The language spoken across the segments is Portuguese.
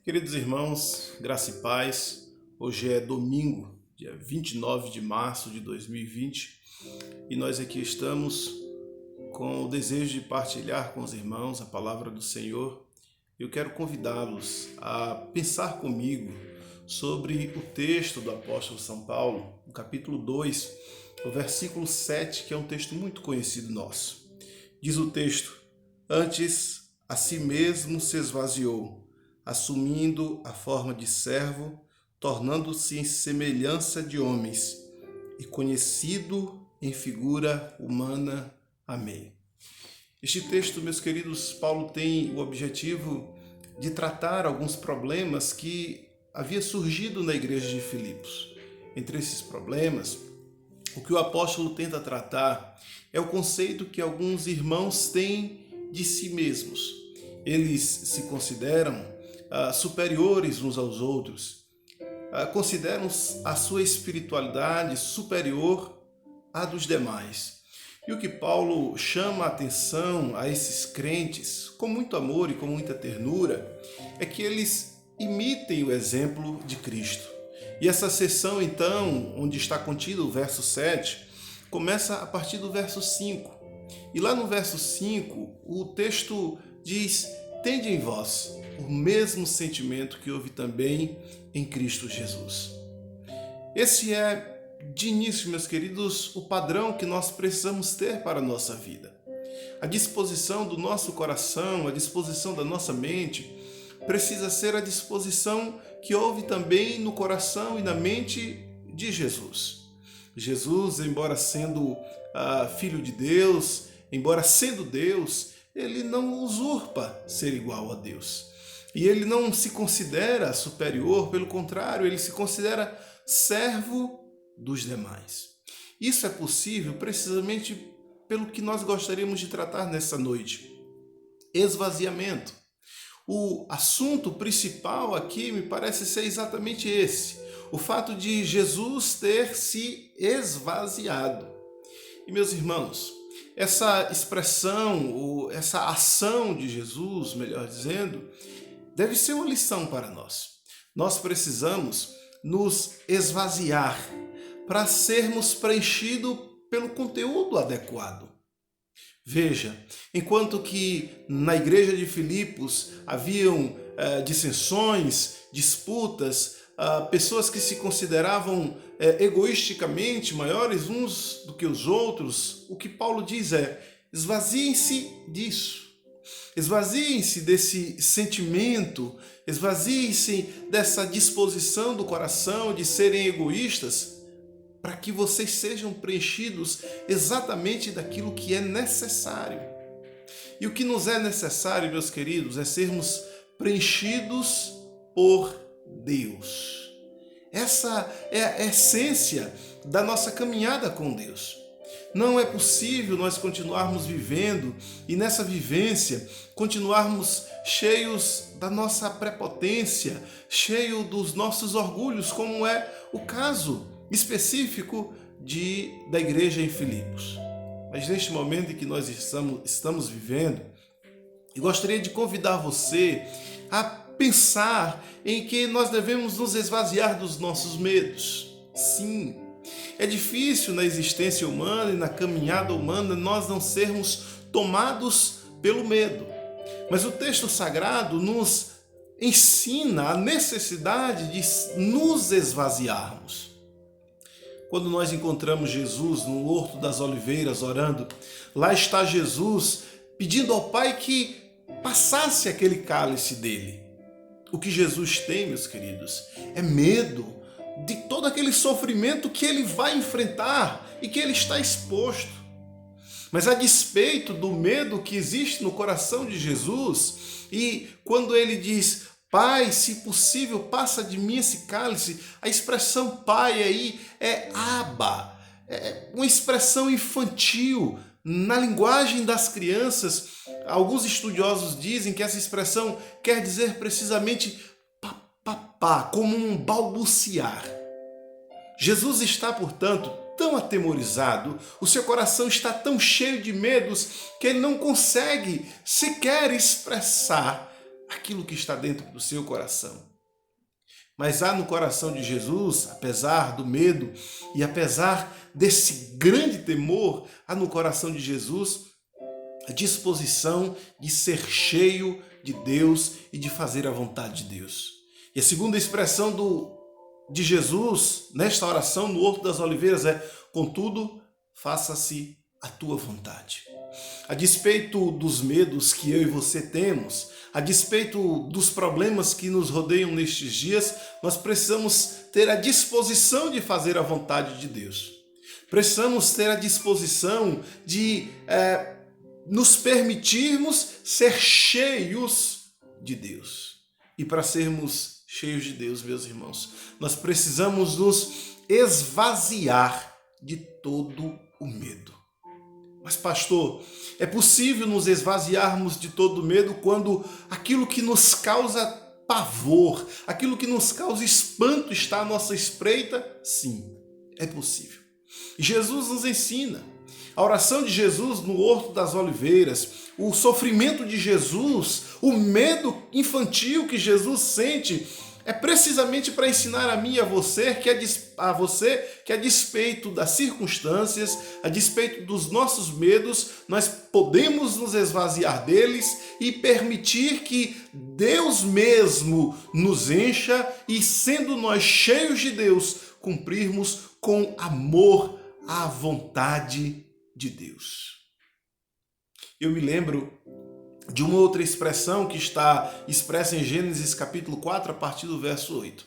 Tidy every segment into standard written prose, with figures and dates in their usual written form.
Queridos irmãos, graça e paz, hoje é domingo, dia 29 de março de 2020 e nós aqui estamos com o desejo de partilhar com os irmãos a palavra do Senhor. Eu quero convidá-los a pensar comigo sobre o texto do apóstolo São Paulo, no capítulo 2, o versículo 7, que é um texto muito conhecido nosso. Diz o texto: "Antes a si mesmo se esvaziou, assumindo a forma de servo, tornando-se em semelhança de homens, e conhecido em figura humana." Amém. Este texto, meus queridos, Paulo tem o objetivo de tratar alguns problemas que havia surgido na igreja de Filipos. Entre esses problemas, o que o apóstolo tenta tratar é o conceito que alguns irmãos têm de si mesmos. Eles se consideram superiores uns aos outros, consideram a sua espiritualidade superior à dos demais. E o que Paulo chama a atenção a esses crentes, com muito amor e com muita ternura, é que eles imitem o exemplo de Cristo. E essa seção, então, onde está contido o verso 7, começa a partir do verso 5. E lá no verso 5, o texto diz: "Tende em vós o mesmo sentimento que houve também em Cristo Jesus." Esse é, de início, meus queridos, o padrão que nós precisamos ter para a nossa vida. A disposição do nosso coração, a disposição da nossa mente, precisa ser a disposição que houve também no coração e na mente de Jesus. Jesus, embora sendo Filho de Deus, embora sendo Deus, ele não usurpa ser igual a Deus. E ele não se considera superior, pelo contrário, ele se considera servo dos demais. Isso é possível precisamente pelo que nós gostaríamos de tratar nessa noite: esvaziamento. O assunto principal aqui me parece ser exatamente esse: o fato de Jesus ter se esvaziado. E, meus irmãos, essa expressão, ou essa ação de Jesus, melhor dizendo, deve ser uma lição para nós. Nós precisamos nos esvaziar para sermos preenchidos pelo conteúdo adequado. Veja, enquanto que na igreja de Filipos haviam dissensões, disputas, pessoas que se consideravam egoisticamente maiores uns do que os outros, o que Paulo diz é: esvaziem-se disso. Esvaziem-se desse sentimento, esvaziem-se dessa disposição do coração de serem egoístas, para que vocês sejam preenchidos exatamente daquilo que é necessário. E o que nos é necessário, meus queridos, é sermos preenchidos por Deus. Essa é a essência da nossa caminhada com Deus. Não é possível nós continuarmos vivendo e nessa vivência continuarmos cheios da nossa prepotência, cheio dos nossos orgulhos, como é o caso específico da igreja em Filipos. Mas neste momento em que nós estamos vivendo, eu gostaria de convidar você a pensar em que nós devemos nos esvaziar dos nossos medos. Sim, é difícil na existência humana e na caminhada humana nós não sermos tomados pelo medo. Mas o texto sagrado nos ensina a necessidade de nos esvaziarmos. Quando nós encontramos Jesus no Horto das Oliveiras orando, lá está Jesus pedindo ao Pai que passasse aquele cálice dele. O que Jesus tem, meus queridos, é medo de todo aquele sofrimento que ele vai enfrentar e que ele está exposto. Mas a despeito do medo que existe no coração de Jesus, e quando ele diz: "Pai, se possível, passa de mim esse cálice", a expressão pai aí é Abba, é uma expressão infantil. Na linguagem das crianças, alguns estudiosos dizem que essa expressão quer dizer precisamente papá, como um balbuciar. Jesus está, portanto, tão atemorizado, o seu coração está tão cheio de medos que ele não consegue sequer expressar aquilo que está dentro do seu coração. Mas há no coração de Jesus, apesar do medo e apesar desse grande temor, há no coração de Jesus a disposição de ser cheio de Deus e de fazer a vontade de Deus. E a segunda expressão de Jesus nesta oração no Horto das Oliveiras é: contudo, faça-se a tua vontade. A despeito dos medos que eu e você temos, a despeito dos problemas que nos rodeiam nestes dias, nós precisamos ter a disposição de fazer a vontade de Deus. Precisamos ter a disposição de nos permitirmos ser cheios de Deus. E para sermos cheios de Deus, meus irmãos, nós precisamos nos esvaziar de todo o medo. Mas, pastor, é possível nos esvaziarmos de todo medo quando aquilo que nos causa pavor, aquilo que nos causa espanto está à nossa espreita? Sim, é possível. Jesus nos ensina. A oração de Jesus no Horto das Oliveiras, o sofrimento de Jesus, o medo infantil que Jesus sente, é precisamente para ensinar a mim e a você que a despeito das circunstâncias, a despeito dos nossos medos, nós podemos nos esvaziar deles e permitir que Deus mesmo nos encha e, sendo nós cheios de Deus, cumprirmos com amor a vontade de Deus. Eu me lembro de uma outra expressão que está expressa em Gênesis capítulo 4, a partir do verso 8.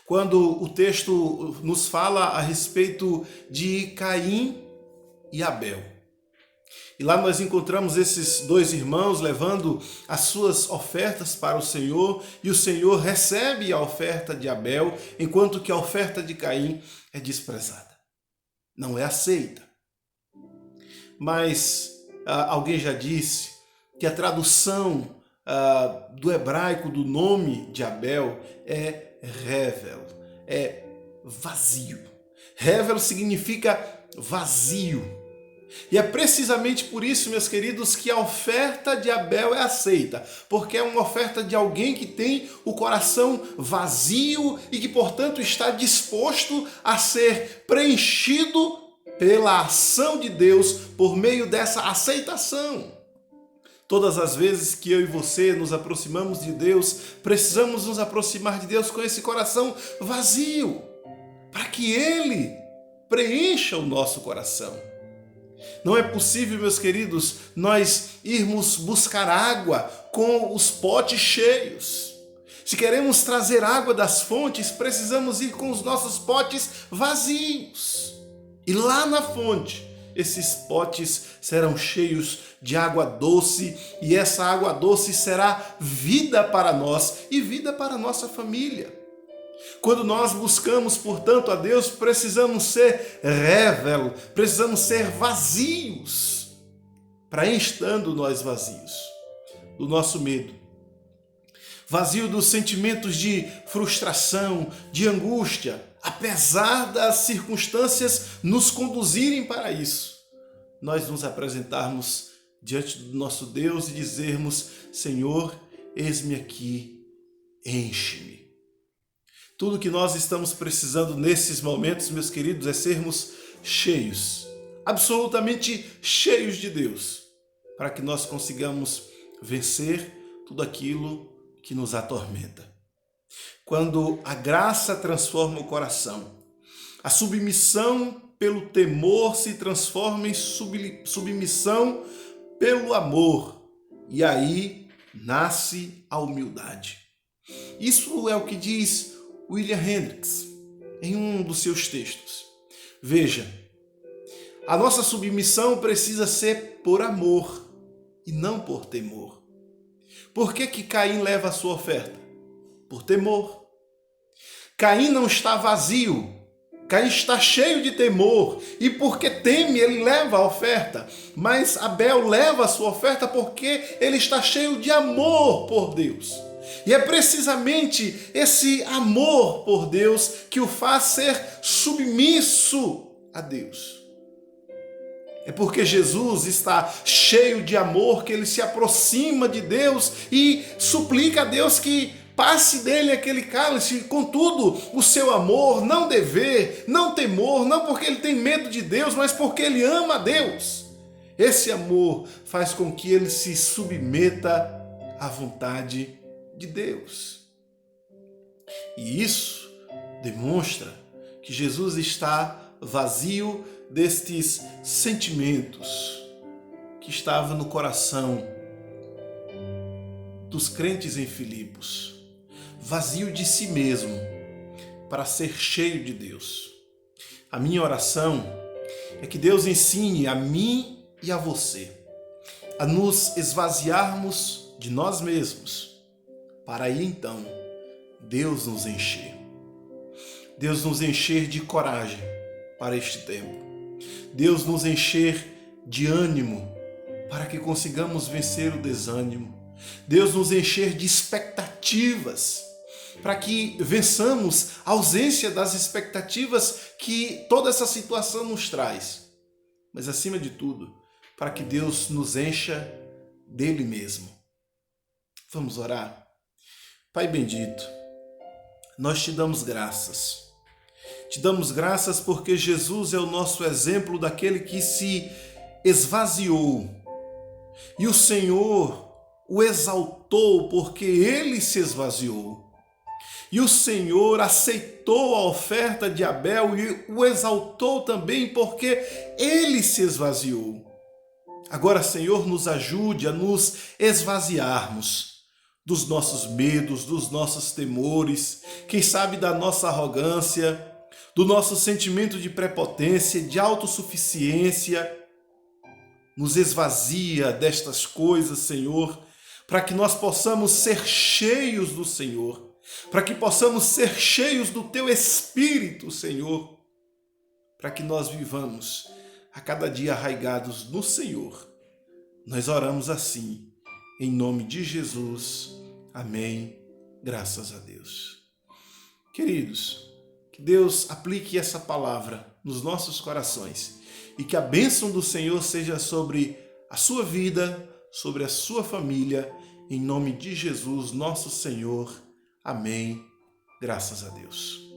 Quando o texto nos fala a respeito de Caim e Abel. E lá nós encontramos esses dois irmãos levando as suas ofertas para o Senhor, e o Senhor recebe a oferta de Abel, enquanto que a oferta de Caim é desprezada. Não é aceita. Mas alguém já disse que a tradução do hebraico do nome de Abel é Hevel, é vazio. Hevel significa vazio. E é precisamente por isso, meus queridos, que a oferta de Abel é aceita, porque é uma oferta de alguém que tem o coração vazio e que, portanto, está disposto a ser preenchido pela ação de Deus por meio dessa aceitação. Todas as vezes que eu e você nos aproximamos de Deus, precisamos nos aproximar de Deus com esse coração vazio, para que Ele preencha o nosso coração. Não é possível, meus queridos, nós irmos buscar água com os potes cheios. Se queremos trazer água das fontes, precisamos ir com os nossos potes vazios. E lá na fonte, esses potes serão cheios de água doce, e essa água doce será vida para nós e vida para a nossa família. Quando nós buscamos, portanto, a Deus, precisamos ser Hevel, precisamos ser vazios, para estando nós vazios do nosso medo, vazio dos sentimentos de frustração, de angústia, apesar das circunstâncias nos conduzirem para isso, nós nos apresentarmos diante do nosso Deus e dizermos: Senhor, eis-me aqui, enche-me. Tudo que nós estamos precisando nesses momentos, meus queridos, é sermos cheios, absolutamente cheios de Deus, para que nós consigamos vencer tudo aquilo que nos atormenta. Quando a graça transforma o coração, a submissão pelo temor se transforma em submissão pelo amor, e aí nasce a humildade. Isso é o que diz William Hendricks em um dos seus textos. Veja, a nossa submissão precisa ser por amor e não por temor. Por que Caim leva a sua oferta? Por temor. Caim não está vazio, Caim está cheio de temor, e porque teme, ele leva a oferta. Mas Abel leva a sua oferta porque ele está cheio de amor por Deus. E é precisamente esse amor por Deus que o faz ser submisso a Deus. É porque Jesus está cheio de amor que ele se aproxima de Deus e suplica a Deus que passe dele aquele cálice. Contudo, o seu amor, não dever, não temor, não porque ele tem medo de Deus, mas porque ele ama a Deus. Esse amor faz com que ele se submeta à vontade de Deus. E isso demonstra que Jesus está vazio destes sentimentos que estavam no coração dos crentes em Filipos, vazio de si mesmo para ser cheio de Deus. A minha oração é que Deus ensine a mim e a você a nos esvaziarmos de nós mesmos, para aí então Deus nos encher. Deus nos encher de coragem para este tempo. Deus nos encher de ânimo para que consigamos vencer o desânimo. Deus nos encher de expectativas para que vençamos a ausência das expectativas que toda essa situação nos traz. Mas acima de tudo, para que Deus nos encha dele mesmo. Vamos orar? Pai bendito, nós te damos graças. Te damos graças porque Jesus é o nosso exemplo daquele que se esvaziou. E o Senhor o exaltou porque ele se esvaziou. E o Senhor aceitou a oferta de Abel e o exaltou também porque ele se esvaziou. Agora, Senhor, nos ajude a nos esvaziarmos dos nossos medos, dos nossos temores, quem sabe da nossa arrogância, do nosso sentimento de prepotência, de autossuficiência. Nos esvazia destas coisas, Senhor, para que nós possamos ser cheios do Senhor, para que possamos ser cheios do Teu Espírito, Senhor, para que nós vivamos a cada dia arraigados no Senhor. Nós oramos assim, em nome de Jesus. Amém. Graças a Deus. Queridos, que Deus aplique essa palavra nos nossos corações e que a bênção do Senhor seja sobre a sua vida, sobre a sua família, em nome de Jesus, nosso Senhor. Amém. Graças a Deus.